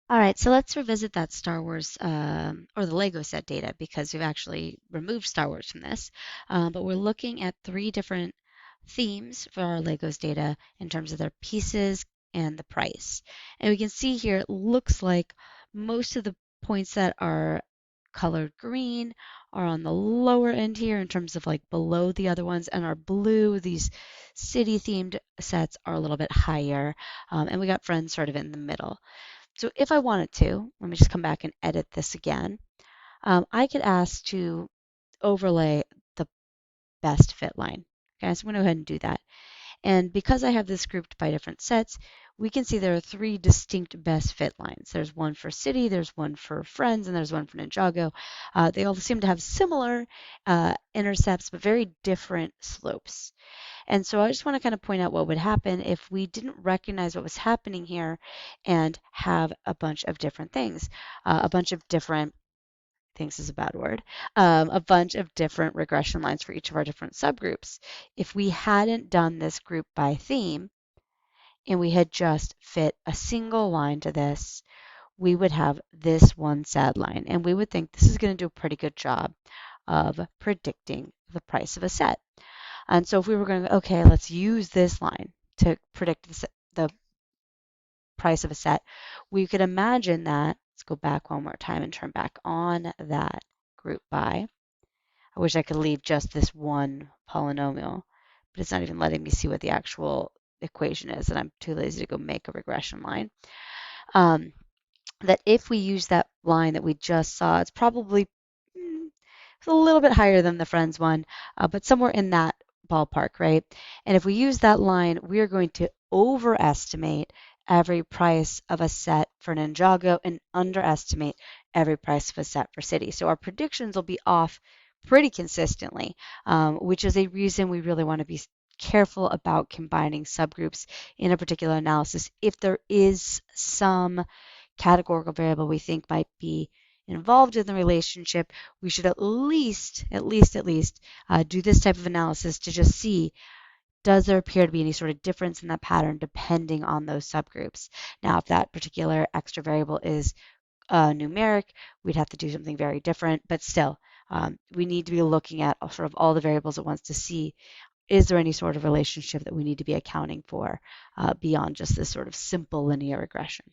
All right, so let's revisit that Star Wars or the Lego set data because we've actually removed Star Wars from this. But we're looking at three different themes for our Legos data in terms of their pieces and the price. And we can see here it looks like most of the points that are colored green are on the lower end here in terms of like below the other ones, and our blue, these city themed sets are a little bit higher. And we got Friends sort of in the middle. So if I wanted to, let me just come back and edit this again. I could ask to overlay the best fit line. Okay, so I'm going to go ahead and do that. And because I have this grouped by different sets, we can see there are three distinct best fit lines. There's one for City, there's one for Friends, and there's one for Ninjago. They all seem to have similar intercepts, but very different slopes. And so I just want to kind of point out what would happen if we didn't recognize what was happening here and have a bunch of different things, a bunch of different things is a bad word, a bunch of different regression lines for each of our different subgroups. If we hadn't done this group by theme and we had just fit a single line to this, we would have this one sad line. And we would think this is going to do a pretty good job of predicting the price of a set. And so if we were going to, okay, let's use this line to predict the price of a set, we could imagine that, let's go back one more time and turn back on that group by. I wish I could leave just this one polynomial, but it's not even letting me see what the actual equation is, and I'm too lazy to go make a regression line. Um, that if we use that line that we just saw, it's probably a little bit higher than the Friends one, but somewhere in that ballpark, right? And if we use that line, we are going to overestimate every price of a set for Ninjago and underestimate every price of a set for City. So our predictions will be off pretty consistently, which is a reason we really want to be careful about combining subgroups in a particular analysis if there is some categorical variable we think might be involved in the relationship. We should at least do this type of analysis to just see, does there appear to be any sort of difference in that pattern depending on those subgroups. Now, if that particular extra variable is numeric, we'd have to do something very different, but still, we need to be looking at sort of all the variables at once to see, is there any sort of relationship that we need to be accounting for beyond just this sort of simple linear regression.